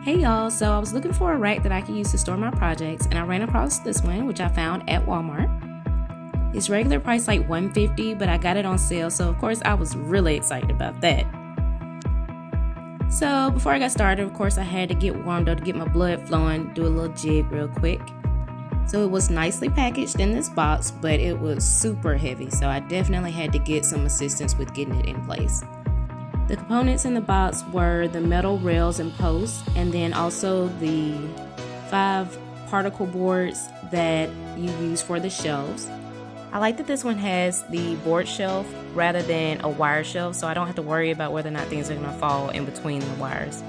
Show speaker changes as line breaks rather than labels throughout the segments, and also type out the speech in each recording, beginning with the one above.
Hey y'all, so I was looking for a rack that I could use to store my projects, and I ran across this one, which I found at Walmart. It's regular price like $150, but I got it on sale, so of course I was really excited about that. So before I got started, of course I had to get warmed up to get my blood flowing, do a little jig real quick. So it was nicely packaged in this box, but it was super heavy, so I definitely had to get some assistance with getting it in place. The components in the box were the metal rails and posts, and then also the 5 particle boards that you use for the shelves. I like that this one has the board shelf rather than a wire shelf, so I don't have to worry about whether or not things are going to fall in between the wires.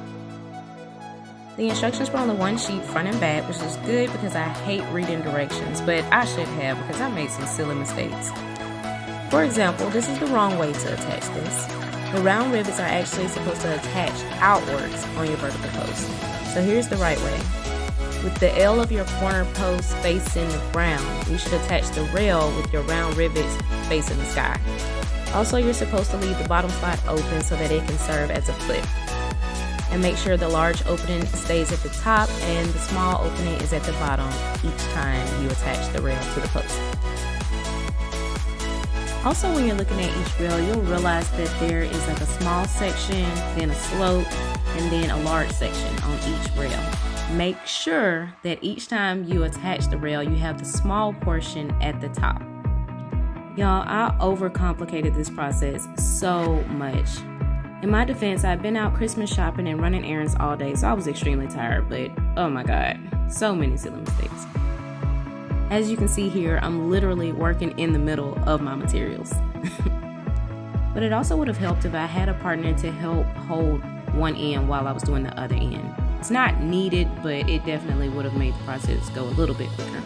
The instructions were on the one sheet front and back, which is good because I hate reading directions, but I should have because I made some silly mistakes. For example, this is the wrong way to attach this. The round rivets are actually supposed to attach outwards on your vertical post. So here's the right way. With the L of your corner post facing the ground, you should attach the rail with your round rivets facing the sky. Also, you're supposed to leave the bottom slot open so that it can serve as a flip. And make sure the large opening stays at the top and the small opening is at the bottom each time you attach the rail to the post. Also, when you're looking at each rail, you'll realize that there is like a small section, then a slope, and then a large section on each rail. Make sure that each time you attach the rail, you have the small portion at the top. Y'all, I overcomplicated this process so much. In my defense, I've been out Christmas shopping and running errands all day, so I was extremely tired, but oh my God, so many silly mistakes. As you can see here, I'm literally working in the middle of my materials. But it also would have helped if I had a partner to help hold one end while I was doing the other end. It's not needed, but it definitely would have made the process go a little bit quicker.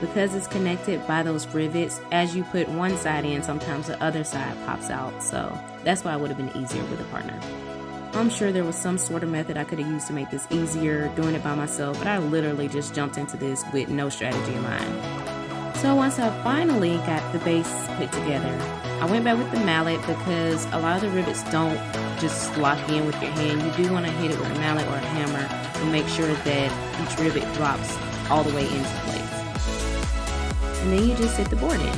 Because it's connected by those rivets, as you put one side in, sometimes the other side pops out. So that's why it would have been easier with a partner. I'm sure there was some sort of method I could have used to make this easier doing it by myself, but I literally just jumped into this with no strategy in mind. So once I finally got the base put together, I went back with the mallet because a lot of the rivets don't just lock in with your hand. You do want to hit it with a mallet or a hammer to make sure that each rivet drops all the way into place. And then you just sit the board in.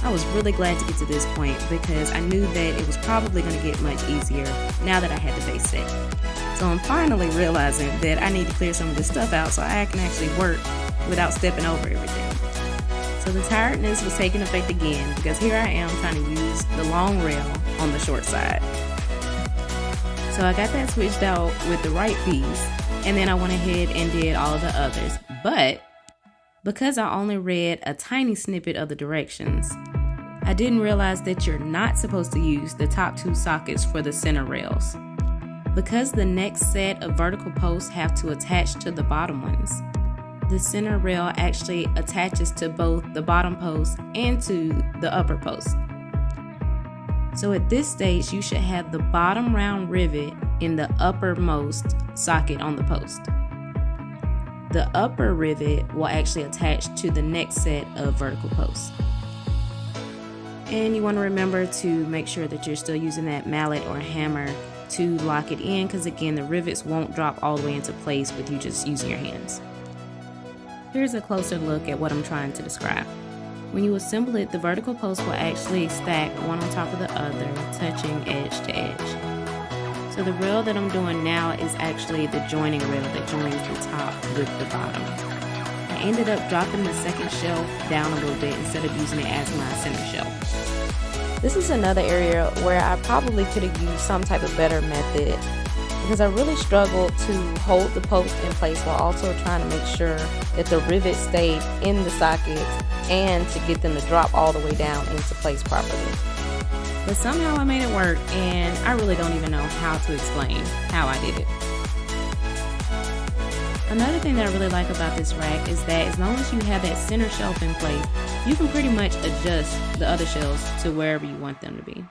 I was really glad to get to this point because I knew that it was probably going to get much easier now that I had the base set. So I'm finally realizing that I need to clear some of this stuff out so I can actually work without stepping over everything. So the tiredness was taking effect again because here I am trying to use the long rail on the short side. So I got that switched out with the right piece, and then I went ahead and did all of the others. But because I only read a tiny snippet of the directions, I didn't realize that you're not supposed to use the top 2 sockets for the center rails. Because the next set of vertical posts have to attach to the bottom ones, the center rail actually attaches to both the bottom post and to the upper post. So at this stage, you should have the bottom round rivet in the uppermost socket on the post. The upper rivet will actually attach to the next set of vertical posts. And you want to remember to make sure that you're still using that mallet or hammer to lock it in, because again, the rivets won't drop all the way into place with you just using your hands. Here's a closer look at what I'm trying to describe. When you assemble it, the vertical posts will actually stack one on top of the other, touching edge to edge. So the rail that I'm doing now is actually the joining rail that joins the top with the bottom. I ended up dropping the second shelf down a little bit instead of using it as my center shelf. This is another area where I probably could have used some type of better method because I really struggled to hold the post in place while also trying to make sure that the rivets stayed in the sockets and to get them to drop all the way down into place properly. But somehow I made it work, and I really don't even know how to explain how I did it. Another thing that I really like about this rack is that as long as you have that center shelf in place, you can pretty much adjust the other shelves to wherever you want them to be.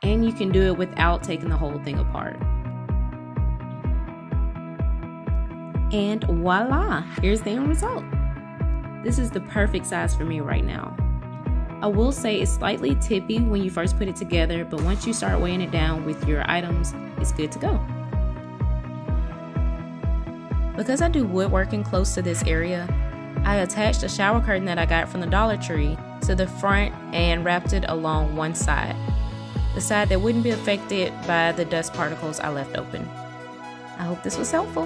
And you can do it without taking the whole thing apart. And voila, here's the end result. This is the perfect size for me right now. I will say it's slightly tippy when you first put it together, but once you start weighing it down with your items, it's good to go. Because I do woodworking close to this area, I attached a shower curtain that I got from the Dollar Tree to the front and wrapped it along one side, the side that wouldn't be affected by the dust particles I left open. I hope this was helpful.